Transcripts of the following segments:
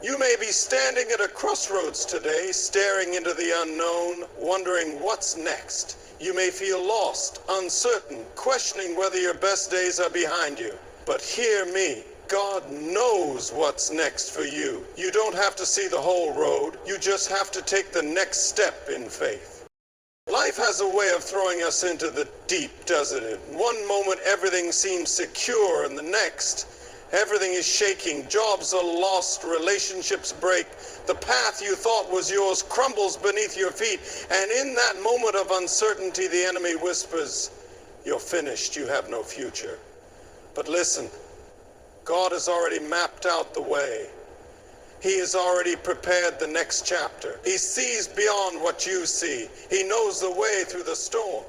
You may be standing at a crossroads today, staring into the unknown, wondering what's next. You may feel lost, uncertain, questioning whether your best days are behind you. But hear me, God knows what's next for you. You don't have to see the whole road, you just have to take the next step in faith. Life has a way of throwing us into the deep, doesn't it? One moment everything seems secure, and the next everything is shaking, jobs are lost, relationships break, the path you thought was yours crumbles beneath your feet, and in that moment of uncertainty, the enemy whispers, "You're finished, you have no future." But listen, God has already mapped out the way. He has already prepared the next chapter. He sees beyond what you see. He knows the way through the storm.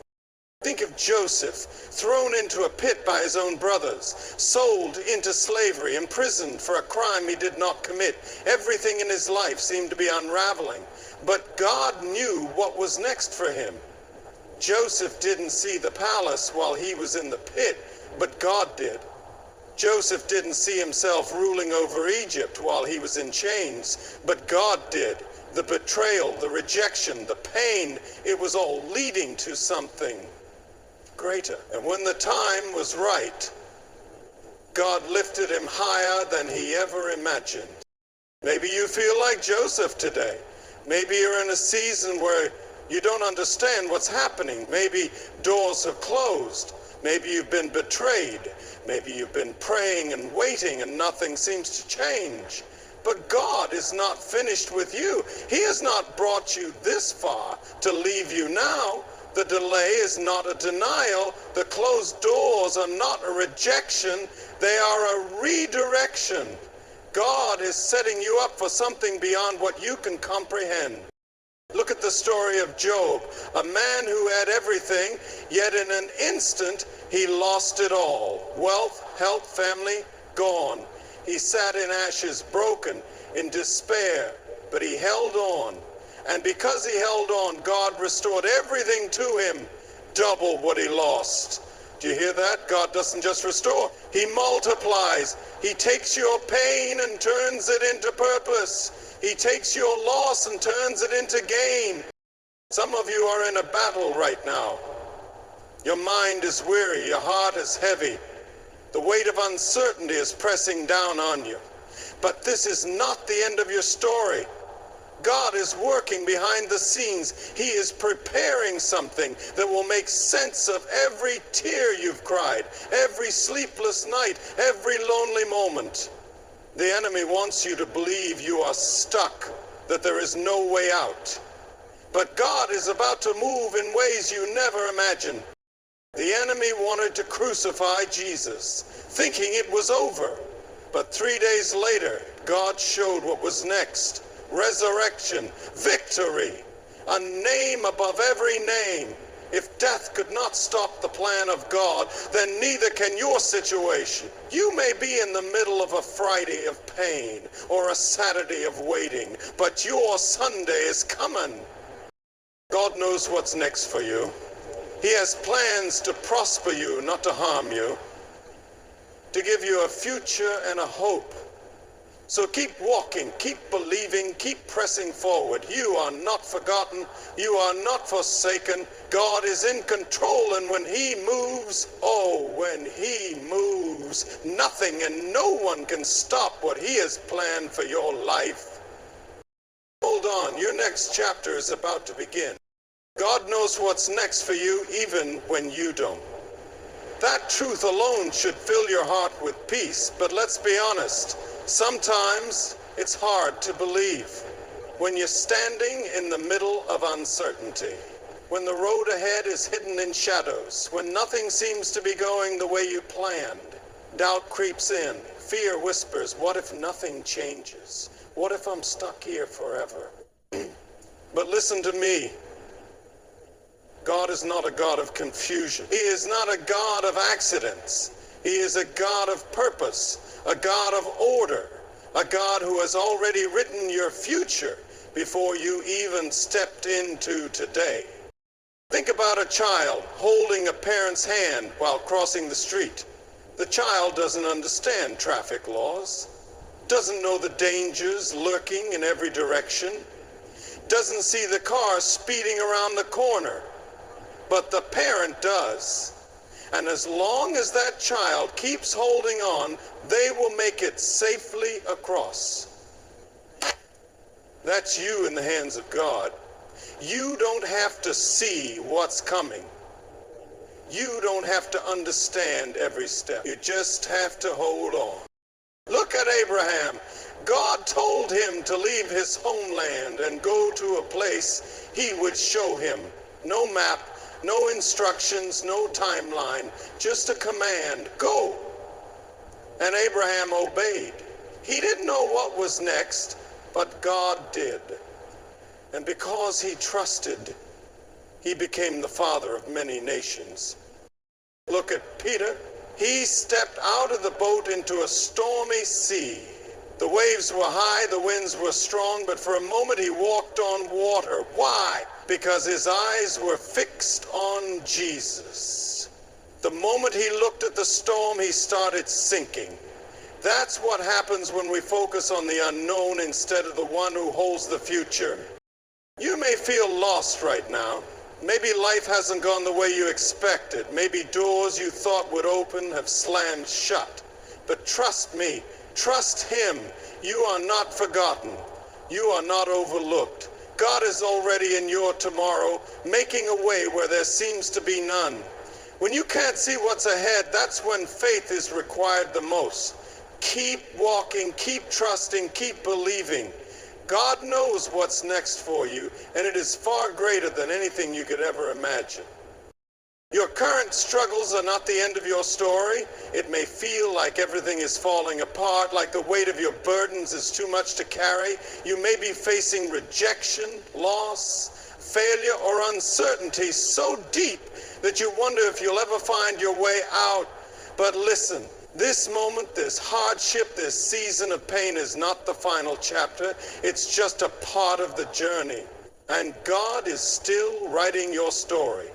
Think of Joseph, thrown into a pit by his own brothers, sold into slavery, imprisoned for a crime he did not commit. Everything in his life seemed to be unraveling, but God knew what was next for him. Joseph didn't see the palace while he was in the pit, but God did. Joseph didn't see himself ruling over Egypt while he was in chains, but God did. The betrayal, the rejection, the pain, it was all leading to something greater. And when the time was right, God lifted him higher than he ever imagined. Maybe you feel like Joseph today. Maybe you're in a season where you don't understand what's happening. Maybe doors have closed. Maybe you've been betrayed. Maybe you've been praying and waiting and nothing seems to change. But God is not finished with you. He has not brought you this far to leave you now. The delay is not a denial. The closed doors are not a rejection. They are a redirection. God is setting you up for something beyond what you can comprehend. Look at the story of Job, a man who had everything, yet in an instant he lost it all. Wealth, health, family, gone. He sat in ashes, broken, in despair, but he held on. And because he held on, God restored everything to him, double what he lost. Do you hear that? God doesn't just restore, he multiplies. He takes your pain and turns it into purpose. He takes your loss and turns it into gain. Some of you are in a battle right now. Your mind is weary, your heart is heavy. The weight of uncertainty is pressing down on you. But this is not the end of your story. God is working behind the scenes. He is preparing something that will make sense of every tear you've cried, every sleepless night, every lonely moment. The enemy wants you to believe you are stuck, that there is no way out. But God is about to move in ways you never imagined. The enemy wanted to crucify Jesus, thinking it was over. But 3 days later, God showed what was next. Resurrection, victory, a name above every name. If death could not stop the plan of God, then neither can your situation. You may be in the middle of a Friday of pain or a Saturday of waiting, but your Sunday is coming. God knows what's next for you. He has plans to prosper you, not to harm you, to give you a future and a hope. So keep walking, keep believing, keep pressing forward. You are not forgotten. You are not forsaken. God is in control, and when he moves, when he moves, nothing and no one can stop what he has planned for your life. Hold on, your next chapter is about to begin. God knows what's next for you even when you don't. That truth alone should fill your heart with peace, but let's be honest. Sometimes it's hard to believe when you're standing in the middle of uncertainty, when the road ahead is hidden in shadows, when nothing seems to be going the way you planned. Doubt creeps in, fear whispers, what if nothing changes? What if I'm stuck here forever? But listen to me. God is not a God of confusion. He is not a God of accidents. He is a God of purpose, a God of order, a God who has already written your future before you even stepped into today. Think about a child holding a parent's hand while crossing the street. The child doesn't understand traffic laws, doesn't know the dangers lurking in every direction, doesn't see the car speeding around the corner, but the parent does. And as long as that child keeps holding on, they will make it safely across. That's you in the hands of God. You don't have to see what's coming. You don't have to understand every step. You just have to hold on. Look at Abraham. God told him to leave his homeland and go to a place he would show him. No map, no instructions, no timeline, just a command, go. And Abraham obeyed. He didn't know what was next, but God did. And because he trusted, he became the father of many nations. Look at Peter. He stepped out of the boat into a stormy sea. The waves were high, the winds were strong, but for a moment he walked on water. Why? Because his eyes were fixed on Jesus. The moment he looked at the storm, he started sinking. That's what happens when we focus on the unknown instead of the one who holds the future. You may feel lost right now. Maybe life hasn't gone the way you expected. Maybe doors you thought would open have slammed shut. But trust me, trust him. You are not forgotten. You are not overlooked. God is already in your tomorrow, making a way where there seems to be none. When you can't see what's ahead, that's when faith is required the most. Keep walking, keep trusting, keep believing. God knows what's next for you, and it is far greater than anything you could ever imagine. Your current struggles are not the end of your story. It may feel like everything is falling apart, like the weight of your burdens is too much to carry. You may be facing rejection, loss, failure, or uncertainty so deep that you wonder if you'll ever find your way out. But listen, this moment, this hardship, this season of pain is not the final chapter. It's just a part of the journey. And God is still writing your story.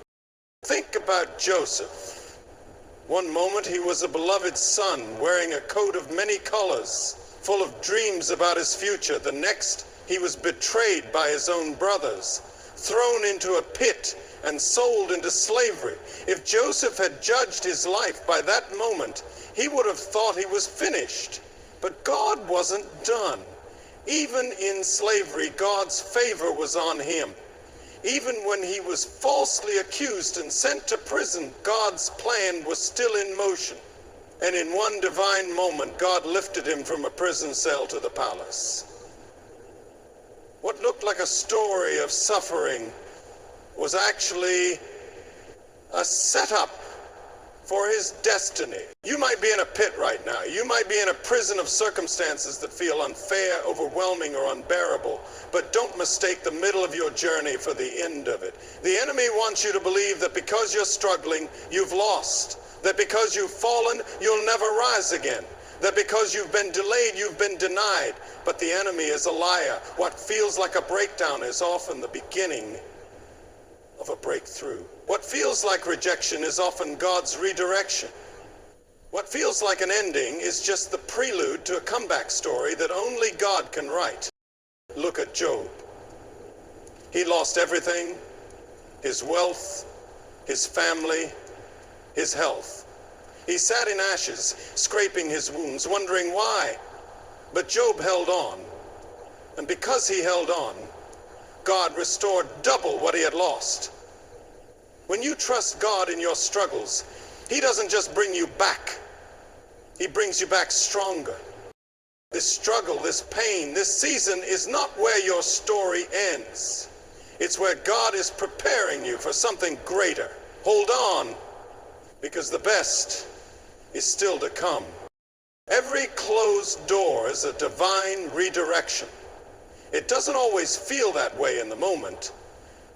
Think about Joseph. One moment he was a beloved son, wearing a coat of many colors, full of dreams about his future. The next, he was betrayed by his own brothers, thrown into a pit and sold into slavery. If Joseph had judged his life by that moment, he would have thought he was finished. But God wasn't done. Even in slavery, God's favor was on him. Even when he was falsely accused and sent to prison, God's plan was still in motion. And in one divine moment, God lifted him from a prison cell to the palace. What looked like a story of suffering was actually a setup for his destiny. You might be in a pit right now. You might be in a prison of circumstances that feel unfair, overwhelming, or unbearable. But don't mistake the middle of your journey for the end of it. The enemy wants you to believe that because you're struggling, you've lost. That because you've fallen, you'll never rise again. That because you've been delayed, you've been denied. But the enemy is a liar. What feels like a breakdown is often the beginning of a breakthrough. What feels like rejection is often God's redirection. What feels like an ending is just the prelude to a comeback story that only God can write. Look at Job. He lost everything, his wealth, his family, his health. He sat in ashes, scraping his wounds, wondering why. But Job held on. And because he held on, God restored double what he had lost. When you trust God in your struggles, he doesn't just bring you back. He brings you back stronger. This struggle, this pain, this season is not where your story ends. It's where God is preparing you for something greater. Hold on, because the best is still to come. Every closed door is a divine redirection. It doesn't always feel that way in the moment.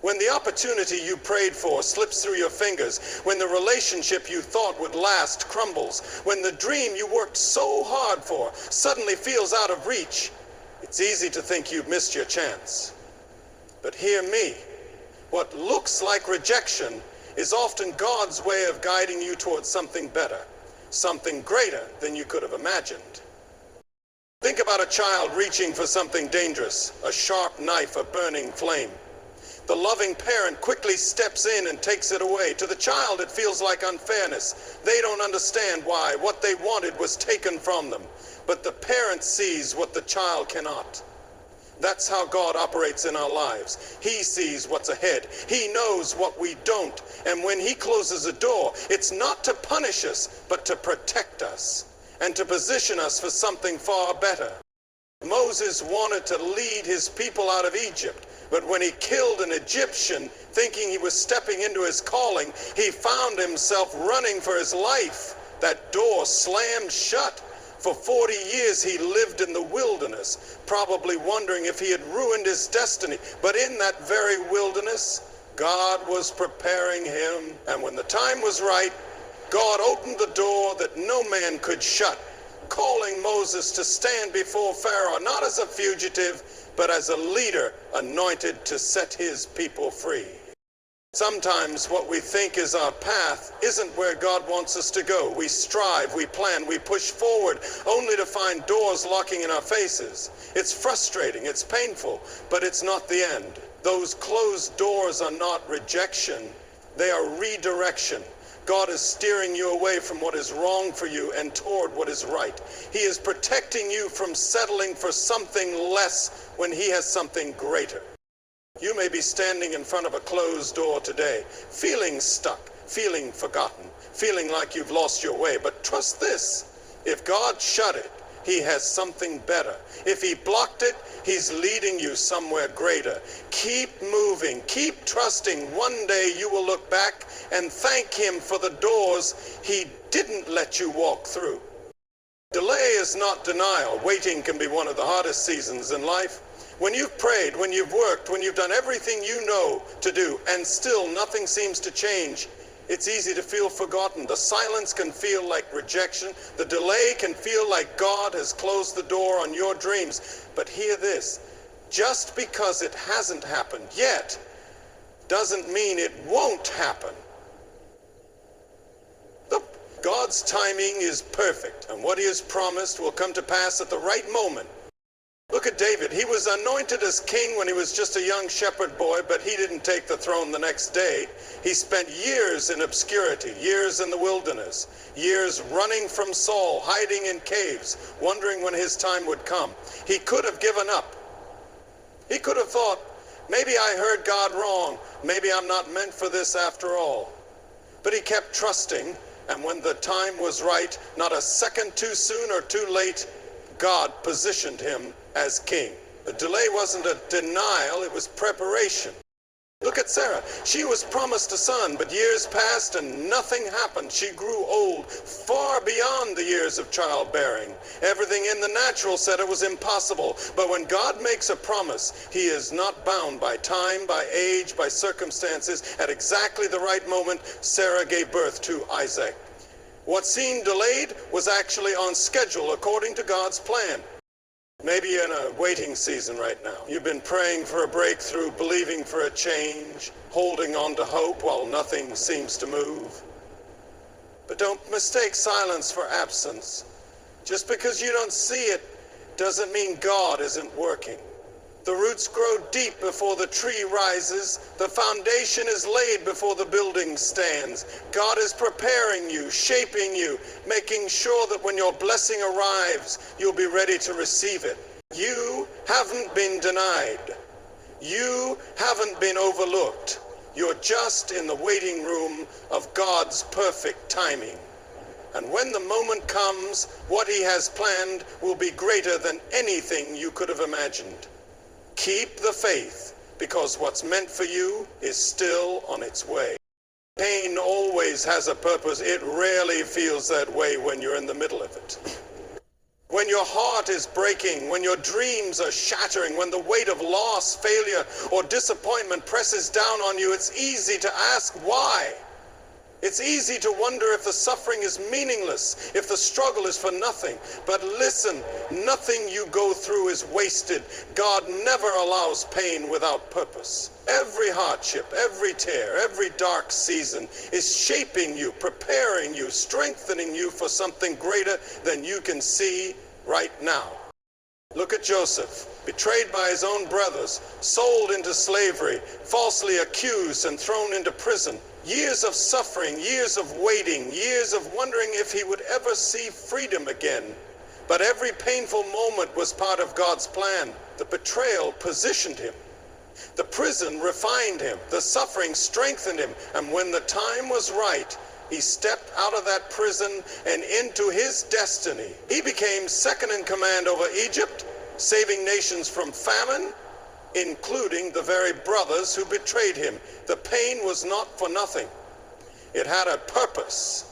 When the opportunity you prayed for slips through your fingers, when the relationship you thought would last crumbles, when the dream you worked so hard for suddenly feels out of reach, it's easy to think you've missed your chance. But hear me, what looks like rejection is often God's way of guiding you towards something better, something greater than you could have imagined. Think about a child reaching for something dangerous, a sharp knife, a burning flame. The loving parent quickly steps in and takes it away. To the child, it feels like unfairness. They don't understand why. What they wanted was taken from them. But the parent sees what the child cannot. That's how God operates in our lives. He sees what's ahead. He knows what we don't. And when He closes a door, it's not to punish us, but to protect us and to position us for something far better. Moses wanted to lead his people out of Egypt, but when he killed an Egyptian, thinking he was stepping into his calling, he found himself running for his life. That door slammed shut. For 40 years he lived in the wilderness, probably wondering if he had ruined his destiny. But in that very wilderness, God was preparing him. And when the time was right, God opened the door that no man could shut, calling Moses to stand before Pharaoh, not as a fugitive, but as a leader anointed to set his people free. Sometimes what we think is our path isn't where God wants us to go. We strive, we plan, we push forward, only to find doors locking in our faces. It's frustrating, it's painful, but it's not the end. Those closed doors are not rejection, they are redirection. God is steering you away from what is wrong for you and toward what is right. He is protecting you from settling for something less when He has something greater. You may be standing in front of a closed door today, feeling stuck, feeling forgotten, feeling like you've lost your way. But trust this, if God shut it, He has something better. If He blocked it, He's leading you somewhere greater. Keep moving, keep trusting. One day you will look back and thank Him for the doors He didn't let you walk through. Delay is not denial. Waiting can be one of the hardest seasons in life. When you've prayed, when you've worked, when you've done everything you know to do, and still nothing seems to change, it's easy to feel forgotten. The silence can feel like rejection. The delay can feel like God has closed the door on your dreams. But hear this, just because it hasn't happened yet doesn't mean it won't happen. God's timing is perfect, and what He has promised will come to pass at the right moment. Look at David. He was anointed as king when he was just a young shepherd boy, but he didn't take the throne the next day. He spent years in obscurity, years in the wilderness, years running from Saul, hiding in caves, wondering when his time would come. He could have given up. He could have thought, maybe I heard God wrong. Maybe I'm not meant for this after all. But he kept trusting, and when the time was right, not a second too soon or too late, God positioned him as king. The delay wasn't a denial, it was preparation. Look at Sarah. She was promised a son, but years passed and nothing happened. She grew old, far beyond the years of childbearing. Everything in the natural said it was impossible. But when God makes a promise, He is not bound by time, by age, by circumstances. At exactly the right moment, Sarah gave birth to Isaac. What seemed delayed was actually on schedule according to God's plan. Maybe you're in a waiting season right now. You've been praying for a breakthrough, believing for a change, holding on to hope while nothing seems to move. But don't mistake silence for absence. Just because you don't see it doesn't mean God isn't working. The roots grow deep before the tree rises. The foundation is laid before the building stands. God is preparing you, shaping you, making sure that when your blessing arrives, you'll be ready to receive it. You haven't been denied. You haven't been overlooked. You're just in the waiting room of God's perfect timing. And when the moment comes, what He has planned will be greater than anything you could have imagined. Keep the faith, because what's meant for you is still on its way. Pain always has a purpose. It rarely feels that way when you're in the middle of it. When your heart is breaking, when your dreams are shattering, when the weight of loss, failure, or disappointment presses down on you, it's easy to ask why. It's easy to wonder if the suffering is meaningless, if the struggle is for nothing. But listen, nothing you go through is wasted. God never allows pain without purpose. Every hardship, every tear, every dark season is shaping you, preparing you, strengthening you for something greater than you can see right now. Look at Joseph, betrayed by his own brothers, sold into slavery, falsely accused and thrown into prison. Years of suffering, years of waiting, years of wondering if he would ever see freedom again. But every painful moment was part of God's plan. The betrayal positioned him. The prison refined him. The suffering strengthened him. And when the time was right, he stepped out of that prison and into his destiny. He became second in command over Egypt, saving nations from famine, including the very brothers who betrayed him. The pain was not for nothing. It had a purpose.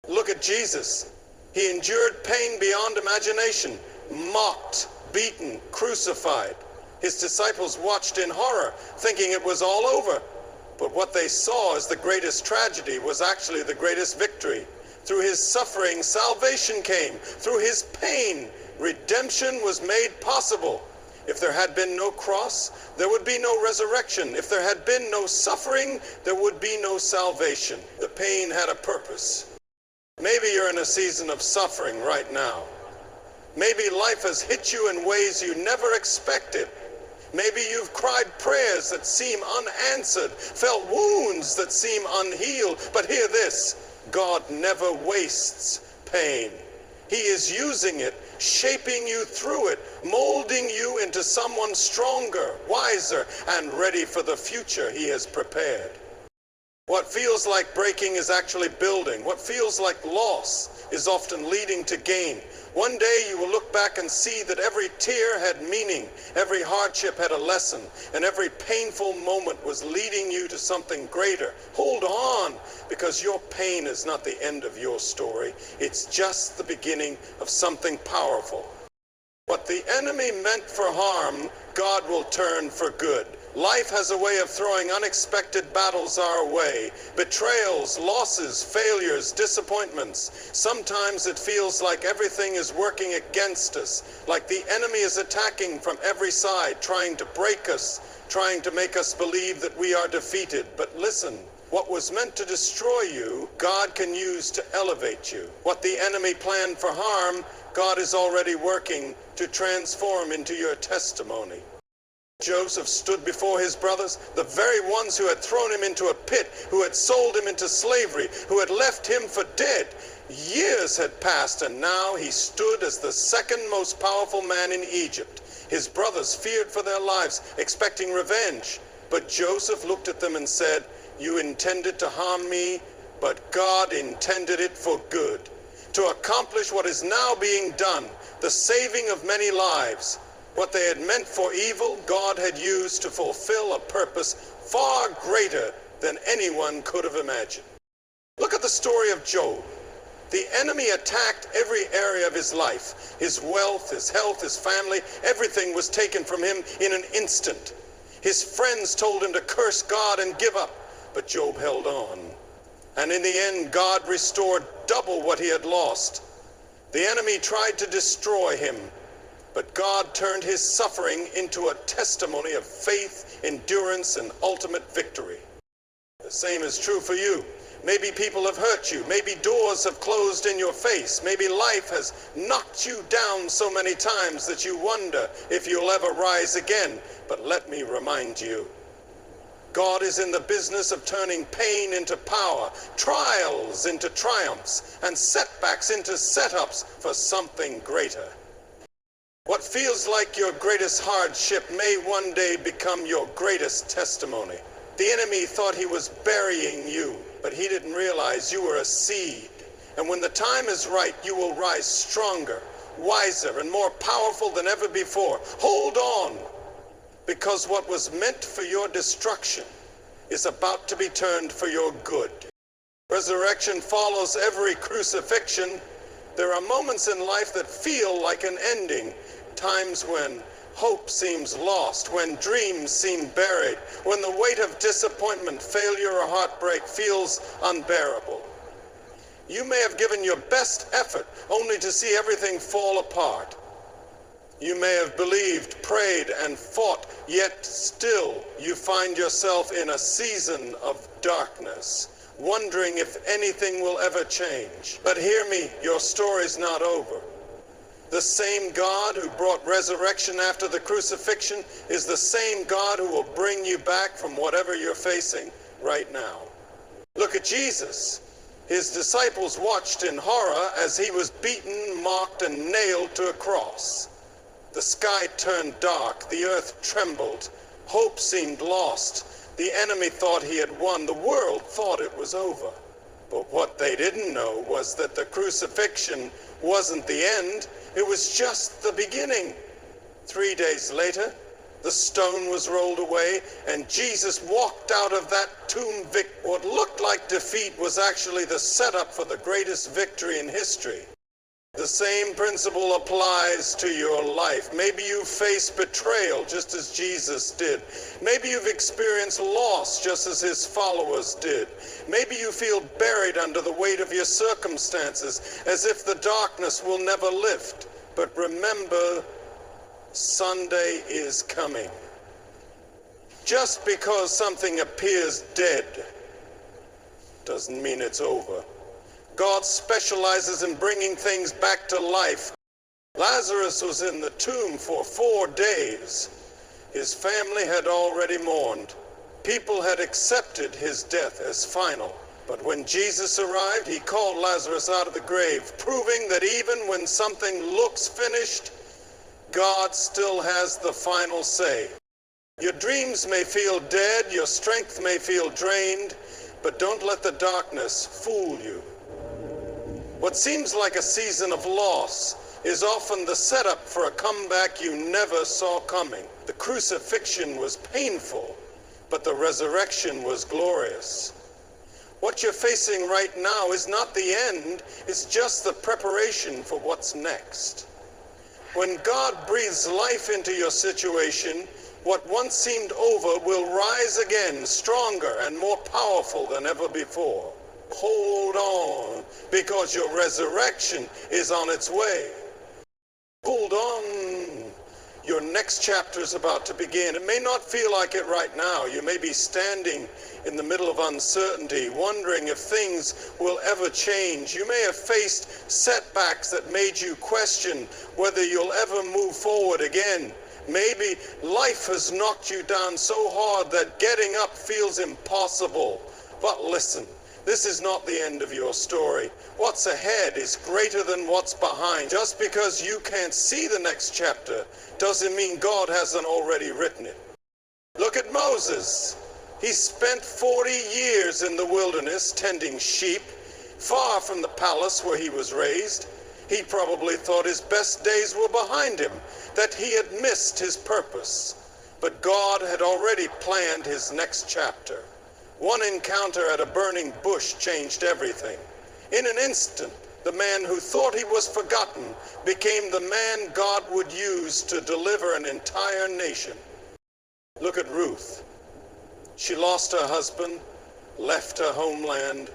Look at Jesus. He endured pain beyond imagination, mocked, beaten, crucified. His disciples watched in horror, thinking it was all over. But what they saw as the greatest tragedy was actually the greatest victory. Through his suffering, salvation came. Through his pain, redemption was made possible. If there had been no cross, there would be no resurrection. If there had been no suffering, there would be no salvation. The pain had a purpose. Maybe you're in a season of suffering right now. Maybe life has hit you in ways you never expected. Maybe you've cried prayers that seem unanswered, felt wounds that seem unhealed. But hear this, God never wastes pain. He is using it, shaping you through it, molding you into someone stronger, wiser, and ready for the future He has prepared. What feels like breaking is actually building. What feels like loss is often leading to gain. One day you will look back and see that every tear had meaning, every hardship had a lesson, and every painful moment was leading you to something greater. Hold on, because your pain is not the end of your story. It's just the beginning of something powerful. What the enemy meant for harm, God will turn for good. Life has a way of throwing unexpected battles our way. Betrayals, losses, failures, disappointments. Sometimes it feels like everything is working against us, like the enemy is attacking from every side, trying to break us, trying to make us believe that we are defeated. But listen, what was meant to destroy you, God can use to elevate you. What the enemy planned for harm, God is already working to transform into your testimony. Joseph stood before his brothers, the very ones who had thrown him into a pit, who had sold him into slavery, who had left him for dead. Years had passed, and now he stood as the second most powerful man in Egypt. His brothers feared for their lives, expecting revenge. But Joseph looked at them and said, "You intended to harm me, but God intended it for good, to accomplish what is now being done, the saving of many lives." What they had meant for evil, God had used to fulfill a purpose far greater than anyone could have imagined. Look at the story of Job. The enemy attacked every area of his life. His wealth, his health, his family, everything was taken from him in an instant. His friends told him to curse God and give up, but Job held on. And in the end, God restored double what he had lost. The enemy tried to destroy him, but God turned his suffering into a testimony of faith, endurance, and ultimate victory. The same is true for you. Maybe people have hurt you. Maybe doors have closed in your face. Maybe life has knocked you down so many times that you wonder if you'll ever rise again. But let me remind you, God is in the business of turning pain into power, trials into triumphs, and setbacks into setups for something greater. What feels like your greatest hardship may one day become your greatest testimony. The enemy thought he was burying you, but he didn't realize you were a seed. And when the time is right, you will rise stronger, wiser, and more powerful than ever before. Hold on, because what was meant for your destruction is about to be turned for your good. Resurrection follows every crucifixion. There are moments in life that feel like an ending. Times when hope seems lost, when dreams seem buried, when the weight of disappointment, failure, or heartbreak feels unbearable. You may have given your best effort only to see everything fall apart. You may have believed, prayed, and fought, yet still you find yourself in a season of darkness, wondering if anything will ever change. But hear me, your story's not over. The same God who brought resurrection after the crucifixion is the same God who will bring you back from whatever you're facing right now. Look at Jesus. His disciples watched in horror as he was beaten, mocked, and nailed to a cross. The sky turned dark, the earth trembled, hope seemed lost, the enemy thought he had won, the world thought it was over. But what they didn't know was that the crucifixion wasn't the end, it was just the beginning. 3 days later, the stone was rolled away, and Jesus walked out of that tomb victorious. What looked like defeat was actually the setup for the greatest victory in history. The same principle applies to your life. Maybe you face betrayal just as Jesus did. Maybe you've experienced loss just as his followers did. Maybe you feel buried under the weight of your circumstances, as if the darkness will never lift. But remember, Sunday is coming. Just because something appears dead doesn't mean it's over. God specializes in bringing things back to life. Lazarus was in the tomb for 4 days. His family had already mourned. People had accepted his death as final. But when Jesus arrived, he called Lazarus out of the grave, proving that even when something looks finished, God still has the final say. Your dreams may feel dead, your strength may feel drained, but don't let the darkness fool you. What seems like a season of loss is often the setup for a comeback you never saw coming. The crucifixion was painful, but the resurrection was glorious. What you're facing right now is not the end, it's just the preparation for what's next. When God breathes life into your situation, what once seemed over will rise again, stronger and more powerful than ever before. Hold on, because your resurrection is on its way. Hold on. Your next chapter is about to begin. It may not feel like it right now. You may be standing in the middle of uncertainty, wondering if things will ever change. You may have faced setbacks that made you question whether you'll ever move forward again. Maybe life has knocked you down so hard that getting up feels impossible. But listen, this is not the end of your story. What's ahead is greater than what's behind. Just because you can't see the next chapter doesn't mean God hasn't already written it. Look at Moses. He spent 40 years in the wilderness tending sheep, far from the palace where he was raised. He probably thought his best days were behind him, that he had missed his purpose. But God had already planned his next chapter. One encounter at a burning bush changed everything. In an instant, the man who thought he was forgotten became the man God would use to deliver an entire nation. Look at Ruth. She lost her husband, left her homeland,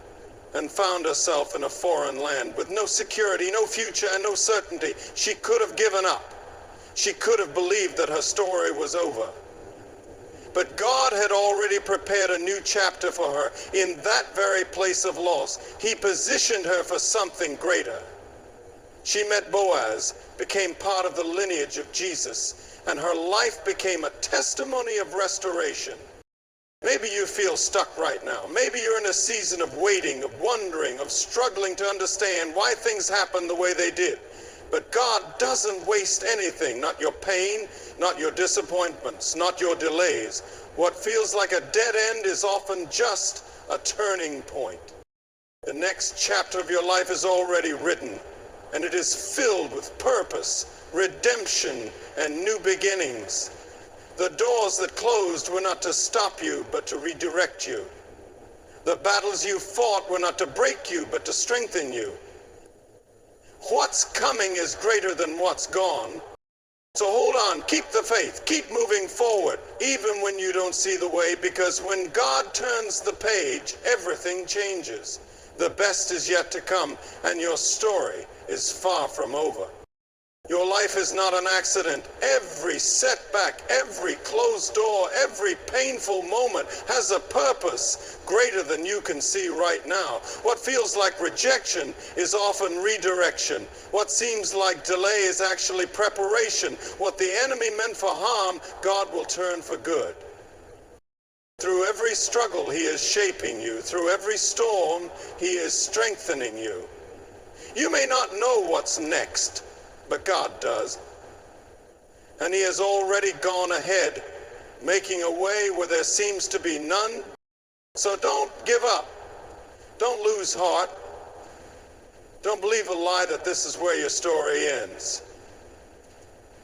and found herself in a foreign land with no security, no future, and no certainty. She could have given up. She could have believed that her story was over. But God had already prepared a new chapter for her in that very place of loss. He positioned her for something greater. She met Boaz, became part of the lineage of Jesus, and her life became a testimony of restoration. Maybe you feel stuck right now. Maybe you're in a season of waiting, of wondering, of struggling to understand why things happen the way they did. But God doesn't waste anything, not your pain, not your disappointments, not your delays. What feels like a dead end is often just a turning point. The next chapter of your life is already written, and it is filled with purpose, redemption, and new beginnings. The doors that closed were not to stop you, but to redirect you. The battles you fought were not to break you, but to strengthen you. What's coming is greater than what's gone. So hold on, keep the faith, keep moving forward, even when you don't see the way, because when God turns the page, everything changes. The best is yet to come, and your story is far from over. Your life is not an accident. Every setback, every closed door, every painful moment has a purpose greater than you can see right now. What feels like rejection is often redirection. What seems like delay is actually preparation. What the enemy meant for harm, God will turn for good. Through every struggle, He is shaping you. Through every storm, He is strengthening you. You may not know what's next, but God does. And He has already gone ahead, making a way where there seems to be none. So don't give up. Don't lose heart. Don't believe a lie that this is where your story ends.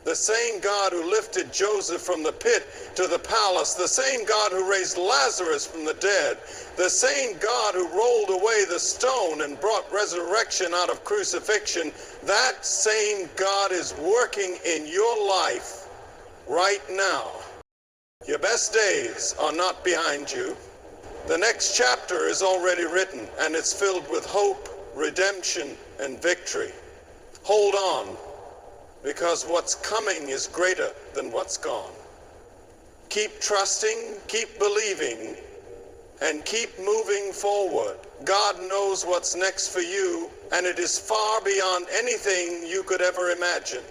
The same God who lifted Joseph from the pit to the palace, the same God who raised Lazarus from the dead, the same God who rolled away the stone and brought resurrection out of crucifixion, that same God is working in your life right now. Your best days are not behind you. The next chapter is already written, and it's filled with hope, redemption, and victory. Hold on, because what's coming is greater than what's gone. Keep trusting, keep believing, and keep moving forward. God knows what's next for you, and it is far beyond anything you could ever imagine.